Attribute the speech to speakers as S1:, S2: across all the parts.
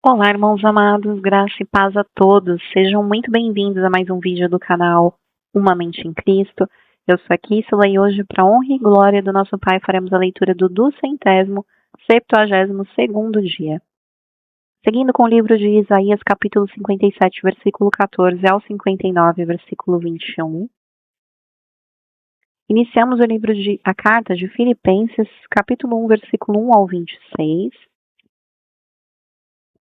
S1: Olá, irmãos amados, graça e paz a todos. Sejam muito bem-vindos a mais um vídeo do canal Uma Mente em Cristo. Eu sou a Kíssula e hoje, para honra e glória do nosso Pai, faremos a leitura do 272º dia. Seguindo com o livro de Isaías, capítulo 57, versículo 14 ao 59, versículo 21. Iniciamos o livro de a carta de Filipenses, capítulo 1, versículo 1 ao 26.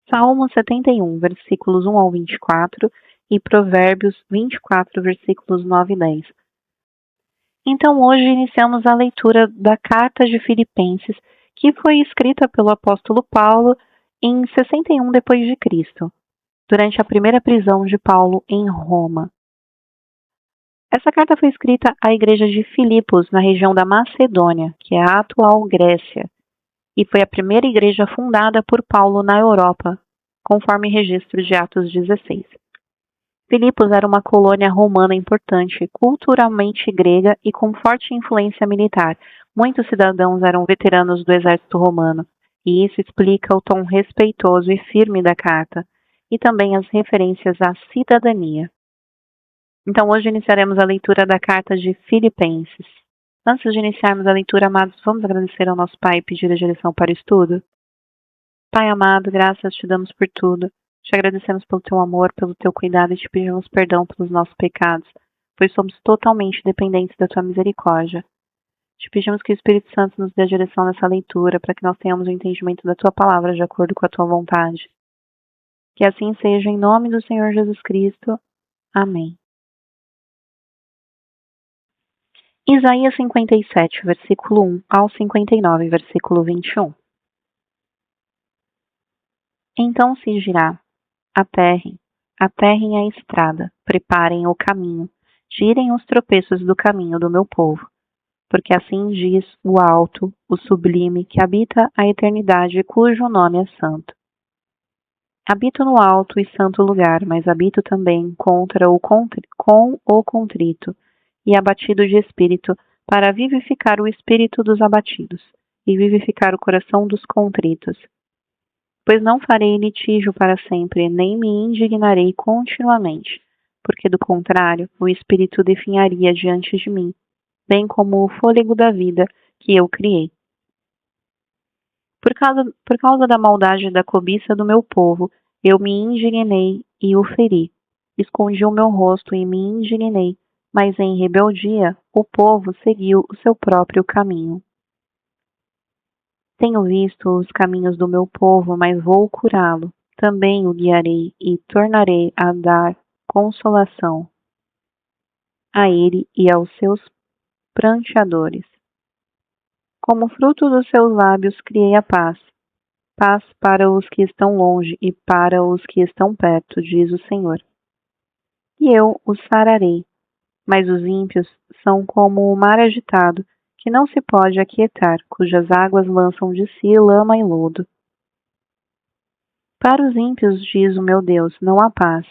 S1: Salmo 71, versículos 1 ao 24 e Provérbios 24, versículos 9 e 10. Então, hoje iniciamos a leitura da carta de Filipenses, que foi escrita pelo apóstolo Paulo em 61 d.C., durante a primeira prisão de Paulo em Roma. Essa carta foi escrita à igreja de Filipos, na região da Macedônia, que é a atual Grécia, e foi a primeira igreja fundada por Paulo na Europa, conforme registro de Atos 16. Filipos era uma colônia romana importante, culturalmente grega e com forte influência militar. Muitos cidadãos eram veteranos do exército romano, e isso explica o tom respeitoso e firme da carta, e também as referências à cidadania. Então, hoje iniciaremos a leitura da carta de Filipenses. Antes de iniciarmos a leitura, amados, vamos agradecer ao nosso Pai e pedir a direção para o estudo? Pai amado, graças te damos por tudo. Te agradecemos pelo teu amor, pelo teu cuidado e te pedimos perdão pelos nossos pecados, pois somos totalmente dependentes da tua misericórdia. Te pedimos que o Espírito Santo nos dê a direção nessa leitura, para que nós tenhamos o entendimento da tua palavra de acordo com a tua vontade. Que assim seja, em nome do Senhor Jesus Cristo. Amém. Isaías 57, versículo 1 ao 59, versículo 21. Então se dirá: aterrem a estrada, preparem o caminho, tirem os tropeços do caminho do meu povo. Porque assim diz o alto, o sublime, que habita a eternidade, cujo nome é santo. Habito no alto e santo lugar, mas habito também com o contrito e abatido de espírito, para vivificar o espírito dos abatidos e vivificar o coração dos contritos. Pois não farei litígio para sempre, nem me indignarei continuamente, porque do contrário, o espírito definharia diante de mim, bem como o fôlego da vida que eu criei. Por causa da maldade e da cobiça do meu povo, eu me indignei e o feri. Escondi o meu rosto e me indignei, mas em rebeldia o povo seguiu o seu próprio caminho. Tenho visto os caminhos do meu povo, mas vou curá-lo. Também o guiarei e tornarei a dar consolação a ele e aos seus pranteadores. Como fruto dos seus lábios criei a paz. Paz para os que estão longe e para os que estão perto, diz o Senhor. E eu os sararei. Mas os ímpios são como o mar agitado, que não se pode aquietar, cujas águas lançam de si lama e lodo. Para os ímpios, diz o meu Deus, não há paz.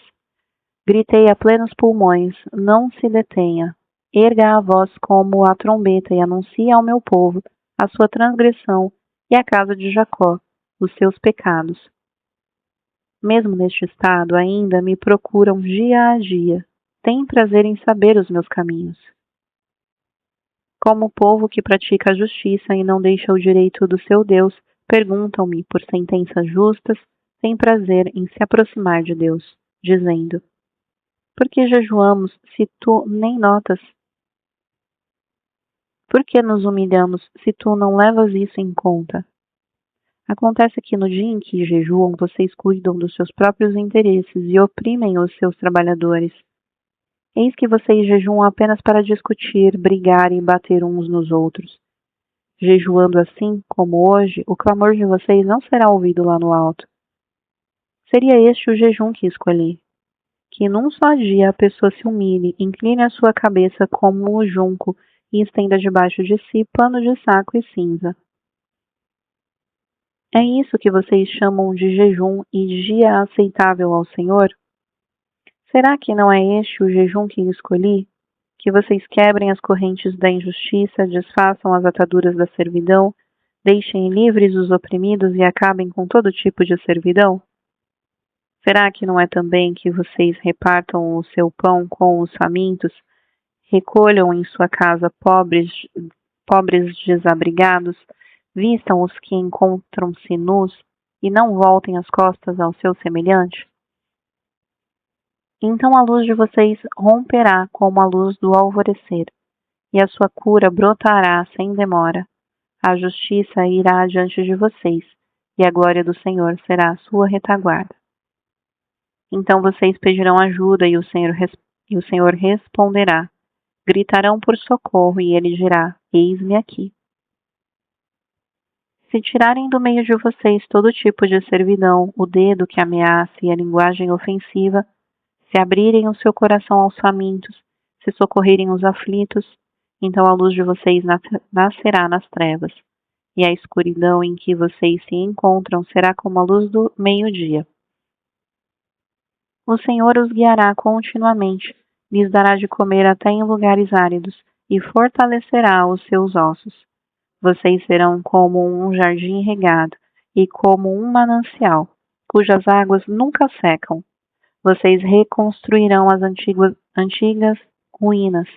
S1: Gritei a plenos pulmões, não se detenha. Erga a voz como a trombeta e anuncie ao meu povo a sua transgressão e à casa de Jacó os seus pecados. Mesmo neste estado, ainda me procuram dia a dia. Têm prazer em saber os meus caminhos. Como o povo que pratica a justiça e não deixa o direito do seu Deus, perguntam-me por sentenças justas, têm prazer em se aproximar de Deus, dizendo: por que jejuamos se tu nem notas? Por que nos humilhamos se tu não levas isso em conta? Acontece que no dia em que jejuam, vocês cuidam dos seus próprios interesses e oprimem os seus trabalhadores. Eis que vocês jejuam apenas para discutir, brigar e bater uns nos outros. Jejuando assim, como hoje, o clamor de vocês não será ouvido lá no alto. Seria este o jejum que escolhi: que num só dia a pessoa se humilhe, incline a sua cabeça como o junco e estenda debaixo de si pano de saco e cinza. É isso que vocês chamam de jejum e dia aceitável ao Senhor? Será que não é este o jejum que escolhi? Que vocês quebrem as correntes da injustiça, desfaçam as ataduras da servidão, deixem livres os oprimidos e acabem com todo tipo de servidão? Será que não é também que vocês repartam o seu pão com os famintos, recolham em sua casa pobres desabrigados, vistam os que encontram-se nus e não voltem as costas ao seu semelhante? Então a luz de vocês romperá como a luz do alvorecer, e a sua cura brotará sem demora. A justiça irá diante de vocês, e a glória do Senhor será a sua retaguarda. Então vocês pedirão ajuda, e o Senhor responderá. Gritarão por socorro, e ele dirá: Eis-me aqui. Se tirarem do meio de vocês todo tipo de servidão, o dedo que ameaça e a linguagem ofensiva, se abrirem o seu coração aos famintos, se socorrerem os aflitos, então a luz de vocês nascerá nas trevas, e a escuridão em que vocês se encontram será como a luz do meio-dia. O Senhor os guiará continuamente, lhes dará de comer até em lugares áridos, e fortalecerá os seus ossos. Vocês serão como um jardim regado e como um manancial, cujas águas nunca secam. Vocês reconstruirão as antigas ruínas,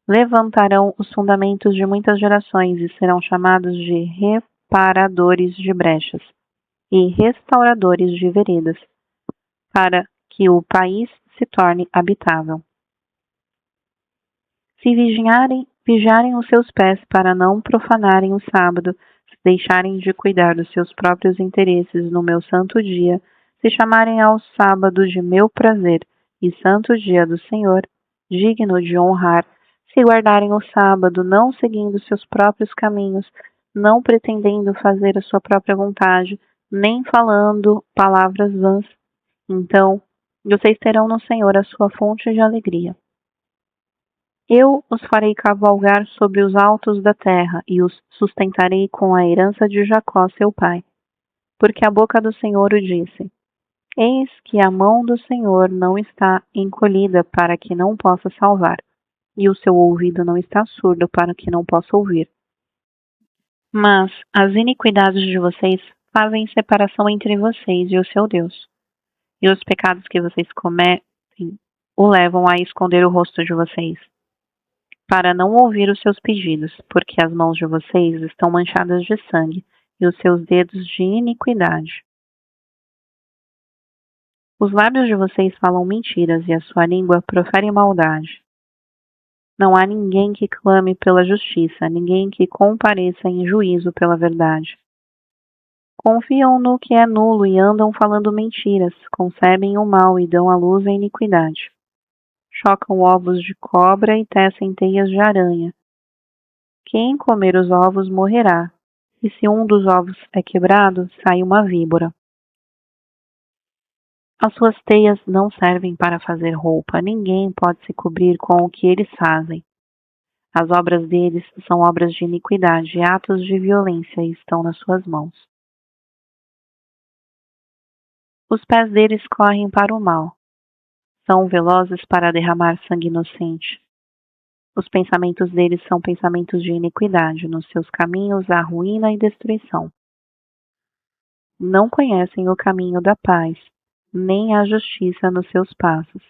S1: levantarão os fundamentos de muitas gerações e serão chamados de reparadores de brechas e restauradores de veredas, para que o país se torne habitável. Se vigiarem os seus pés para não profanarem o sábado, se deixarem de cuidar dos seus próprios interesses no meu santo dia, se chamarem ao sábado de meu prazer e santo dia do Senhor, digno de honrar, se guardarem o sábado, não seguindo seus próprios caminhos, não pretendendo fazer a sua própria vontade, nem falando palavras vãs, então vocês terão no Senhor a sua fonte de alegria. Eu os farei cavalgar sobre os altos da terra e os sustentarei com a herança de Jacó, seu pai. Porque a boca do Senhor o disse: Eis que a mão do Senhor não está encolhida para que não possa salvar, e o seu ouvido não está surdo para que não possa ouvir. Mas as iniquidades de vocês fazem separação entre vocês e o seu Deus, e os pecados que vocês cometem o levam a esconder o rosto de vocês, para não ouvir os seus pedidos, porque as mãos de vocês estão manchadas de sangue e os seus dedos de iniquidade. Os lábios de vocês falam mentiras e a sua língua profere maldade. Não há ninguém que clame pela justiça, ninguém que compareça em juízo pela verdade. Confiam no que é nulo e andam falando mentiras, concebem o mal e dão à luz a iniquidade. Chocam ovos de cobra e tecem teias de aranha. Quem comer os ovos morrerá, e se um dos ovos é quebrado, sai uma víbora. As suas teias não servem para fazer roupa, ninguém pode se cobrir com o que eles fazem. As obras deles são obras de iniquidade e atos de violência estão nas suas mãos. Os pés deles correm para o mal, são velozes para derramar sangue inocente. Os pensamentos deles são pensamentos de iniquidade, nos seus caminhos há ruína e destruição. Não conhecem o caminho da paz, nem a justiça nos seus passos.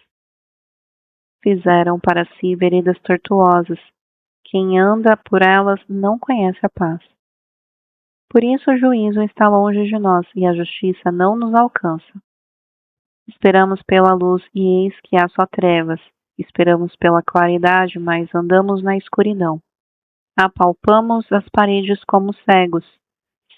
S1: Fizeram para si veredas tortuosas. Quem anda por elas não conhece a paz. Por isso o juízo está longe de nós e a justiça não nos alcança. Esperamos pela luz e eis que há só trevas. Esperamos pela claridade, mas andamos na escuridão. Apalpamos as paredes como cegos.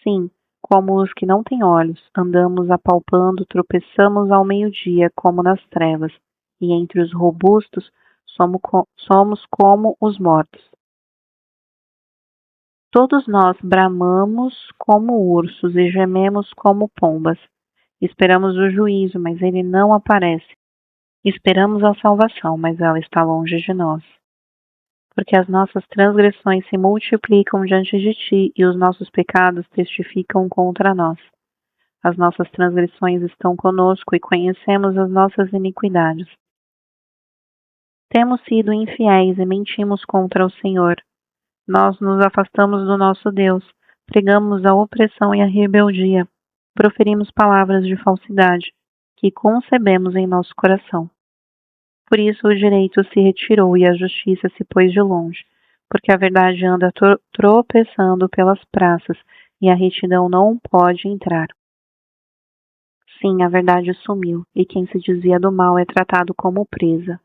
S1: Sim, como os que não têm olhos. Andamos apalpando, tropeçamos ao meio-dia como nas trevas. E entre os robustos somos como os mortos. Todos nós bramamos como ursos e gememos como pombas. Esperamos o juízo, mas ele não aparece. Esperamos a salvação, mas ela está longe de nós. Porque as nossas transgressões se multiplicam diante de ti e os nossos pecados testificam contra nós. As nossas transgressões estão conosco e conhecemos as nossas iniquidades. Temos sido infiéis e mentimos contra o Senhor. Nós nos afastamos do nosso Deus, pregamos a opressão e a rebeldia, proferimos palavras de falsidade. que concebemos em nosso coração. Por isso o direito se retirou e a justiça se pôs de longe, porque a verdade anda tropeçando pelas praças e a retidão não pode entrar. Sim, a verdade sumiu, e quem se dizia do mal é tratado como presa.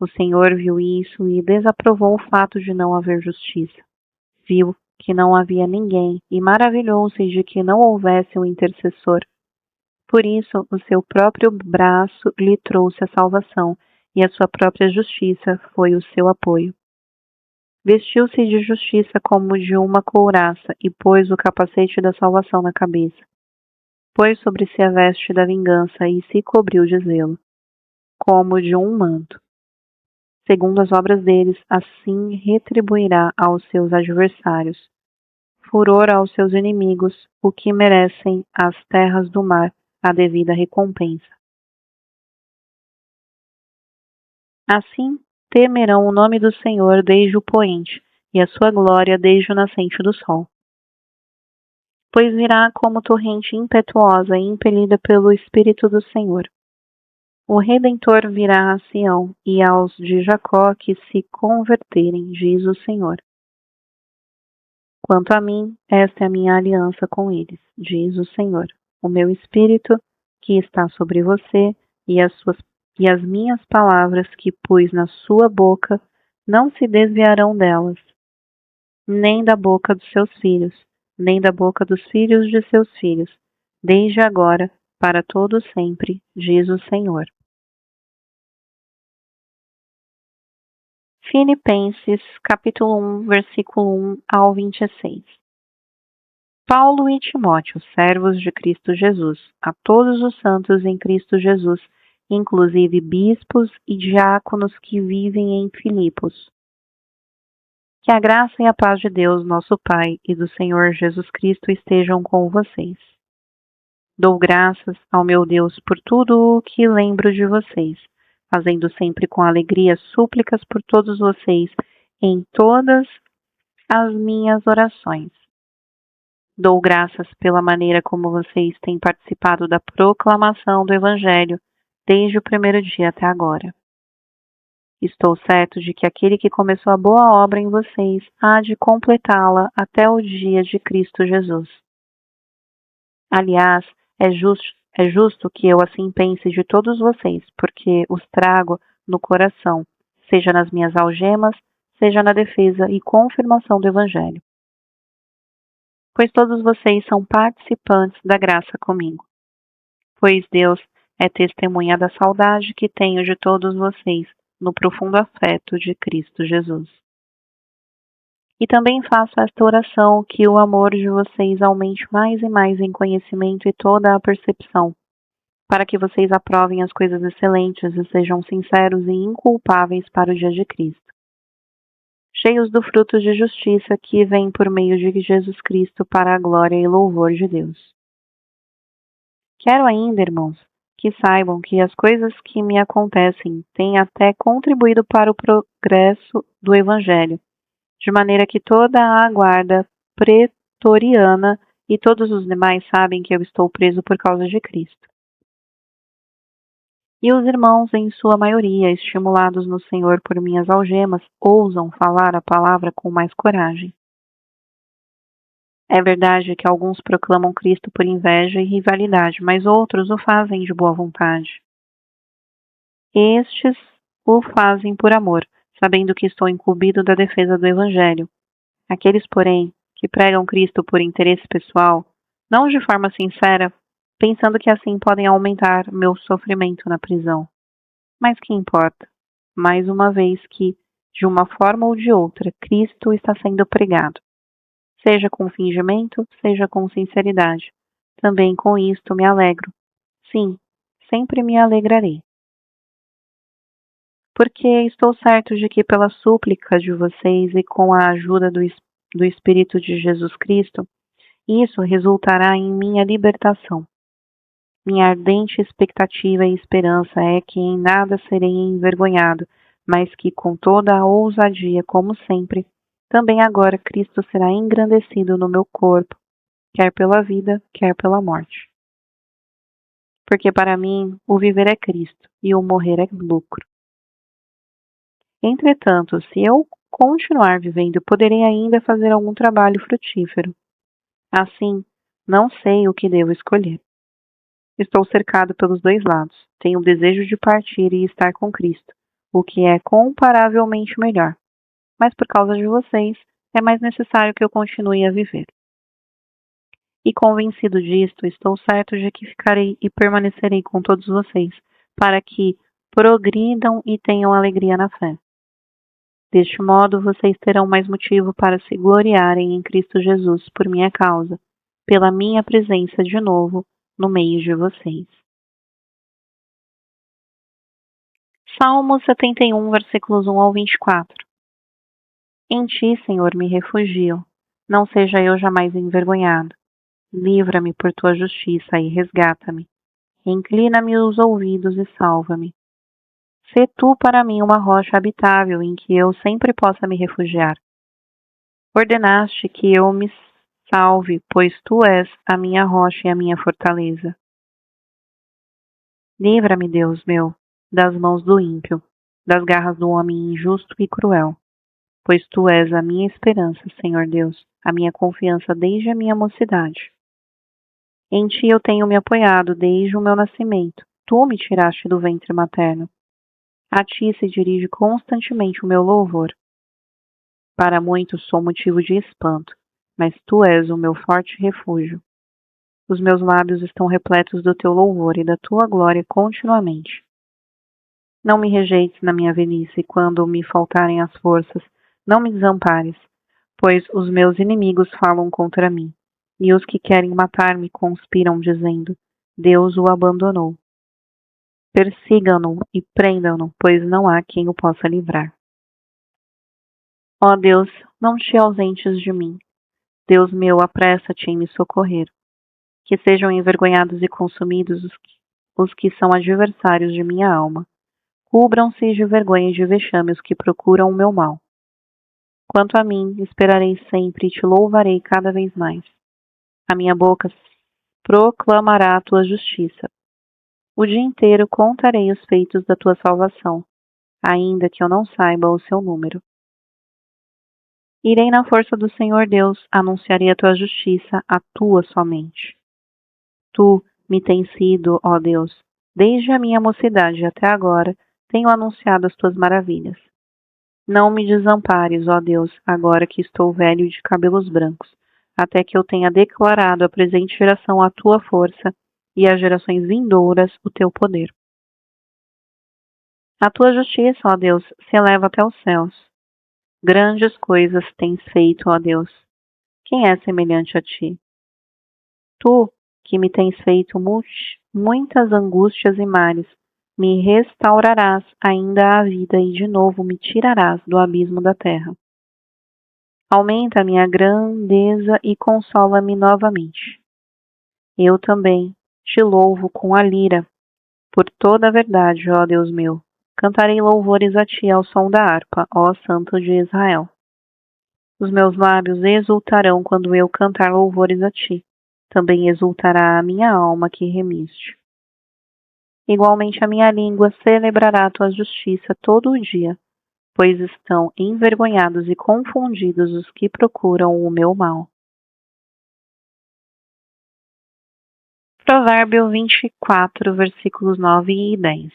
S1: O Senhor viu isso e desaprovou o fato de não haver justiça. Viu que não havia ninguém e maravilhou-se de que não houvesse um intercessor. Por isso, o seu próprio braço lhe trouxe a salvação e a sua própria justiça foi o seu apoio. Vestiu-se de justiça como de uma couraça e pôs o capacete da salvação na cabeça. Pôs sobre si a veste da vingança e se cobriu de zelo, como de um manto. Segundo as obras deles, assim retribuirá aos seus adversários. Furor aos seus inimigos, o que merecem as terras do mar a devida recompensa. Assim temerão o nome do Senhor desde o poente, e a sua glória desde o nascente do sol. Pois virá como torrente impetuosa e impelida pelo Espírito do Senhor. O Redentor virá a Sião, e aos de Jacó que se converterem, diz o Senhor. Quanto a mim, esta é a minha aliança com eles, diz o Senhor. O meu Espírito, que está sobre você, e as minhas palavras que pus na sua boca, não se desviarão delas, nem da boca dos seus filhos, nem da boca dos filhos de seus filhos, desde agora, para todo sempre, diz o Senhor. Filipenses, capítulo 1, versículo 1 ao 26. Paulo e Timóteo, servos de Cristo Jesus, a todos os santos em Cristo Jesus, inclusive bispos e diáconos que vivem em Filipos. Que a graça e a paz de Deus, nosso Pai, e do Senhor Jesus Cristo estejam com vocês. Dou graças ao meu Deus por tudo o que lembro de vocês, fazendo sempre com alegria súplicas por todos vocês em todas as minhas orações. Dou graças pela maneira como vocês têm participado da proclamação do Evangelho desde o primeiro dia até agora. Estou certo de que aquele que começou a boa obra em vocês há de completá-la até o dia de Cristo Jesus. Aliás, é justo que eu assim pense de todos vocês, porque os trago no coração, seja nas minhas algemas, seja na defesa e confirmação do Evangelho. Pois todos vocês são participantes da graça comigo. Pois Deus é testemunha da saudade que tenho de todos vocês no profundo afeto de Cristo Jesus. E também faço esta oração que o amor de vocês aumente mais e mais em conhecimento e toda a percepção, para que vocês aprovem as coisas excelentes e sejam sinceros e inculpáveis para o dia de Cristo, cheios do fruto de justiça que vem por meio de Jesus Cristo para a glória e louvor de Deus. Quero ainda, irmãos, que saibam que as coisas que me acontecem têm até contribuído para o progresso do Evangelho, de maneira que toda a guarda pretoriana e todos os demais sabem que eu estou preso por causa de Cristo. E os irmãos, em sua maioria, estimulados no Senhor por minhas algemas, ousam falar a palavra com mais coragem. É verdade que alguns proclamam Cristo por inveja e rivalidade, mas outros o fazem de boa vontade. Estes o fazem por amor, sabendo que estou incumbido da defesa do Evangelho. Aqueles, porém, que pregam Cristo por interesse pessoal, não de forma sincera, pensando que assim podem aumentar meu sofrimento na prisão. Mas que importa? Mais uma vez que, de uma forma ou de outra, Cristo está sendo pregado. Seja com fingimento, seja com sinceridade. Também com isto me alegro. Sim, sempre me alegrarei. Porque estou certo de que pela súplica de vocês e com a ajuda do Espírito de Jesus Cristo, isso resultará em minha libertação. Minha ardente expectativa e esperança é que em nada serei envergonhado, mas que com toda a ousadia, como sempre, também agora Cristo será engrandecido no meu corpo, quer pela vida, quer pela morte. porque para mim o viver é Cristo e o morrer é lucro. Entretanto, se eu continuar vivendo, poderei ainda fazer algum trabalho frutífero. Assim, não sei o que devo escolher. Estou cercado pelos dois lados. Tenho o desejo de partir e estar com Cristo, o que é comparavelmente melhor. Mas por causa de vocês, é mais necessário que eu continue a viver. E convencido disto, estou certo de que ficarei e permanecerei com todos vocês, para que progridam e tenham alegria na fé. Deste modo, vocês terão mais motivo para se gloriarem em Cristo Jesus por minha causa, pela minha presença de novo no meio de vocês. Salmo 71, versículos 1 ao 24. Em ti, Senhor, me refugio. Não seja eu jamais envergonhado. Livra-me por tua justiça e resgata-me. Inclina-me os ouvidos e salva-me. Sê tu para mim uma rocha habitável em que eu sempre possa me refugiar. Ordenaste que eu me salve, pois tu és a minha rocha e a minha fortaleza. Livra-me, Deus meu, das mãos do ímpio, das garras do homem injusto e cruel. Pois tu és a minha esperança, Senhor Deus, a minha confiança desde a minha mocidade. Em ti eu tenho me apoiado desde o meu nascimento. Tu me tiraste do ventre materno. A ti se dirige constantemente o meu louvor. Para muitos sou motivo de espanto, mas tu és o meu forte refúgio. Os meus lábios estão repletos do teu louvor e da tua glória continuamente. Não me rejeites na minha velhice quando me faltarem as forças. Não me desampares, pois os meus inimigos falam contra mim, e os que querem matar-me conspiram, dizendo: Deus o abandonou. Persigam-no e prendam-no, pois não há quem o possa livrar. Ó Deus, não te ausentes de mim. Deus meu, apressa-te em me socorrer. Que sejam envergonhados e consumidos os que são adversários de minha alma. Cubram-se de vergonha e de vexame os que procuram o meu mal. Quanto a mim, esperarei sempre e te louvarei cada vez mais. A minha boca proclamará a tua justiça. O dia inteiro contarei os feitos da tua salvação, ainda que eu não saiba o seu número. Irei na força do Senhor Deus, anunciarei a tua justiça, a tua somente. Tu me tens sido, ó Deus, desde a minha mocidade até agora, tenho anunciado as tuas maravilhas. Não me desampares, ó Deus, agora que estou velho e de cabelos brancos, até que eu tenha declarado à presente geração a tua força e às gerações vindouras o teu poder. A tua justiça, ó Deus, se eleva até os céus. Grandes coisas tens feito, ó Deus. Quem é semelhante a ti? Tu, que me tens feito muitas angústias e males, me restaurarás ainda à vida e de novo me tirarás do abismo da terra. Aumenta a minha grandeza e consola-me novamente. Eu também te louvo com a lira, por toda a verdade, ó Deus meu. Cantarei louvores a ti ao som da harpa, ó Santo de Israel. Os meus lábios exultarão quando eu cantar louvores a ti. Também exultará a minha alma que remiste. Igualmente a minha língua celebrará a tua justiça todo o dia, pois estão envergonhados e confundidos os que procuram o meu mal. Provérbio 24, versículos 9 e 10.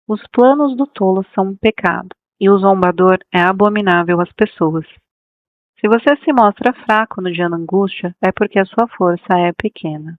S1: Os planos do tolo são um pecado, e o zombador é abominável às pessoas. Se você se mostra fraco no dia da angústia, é porque a sua força é pequena.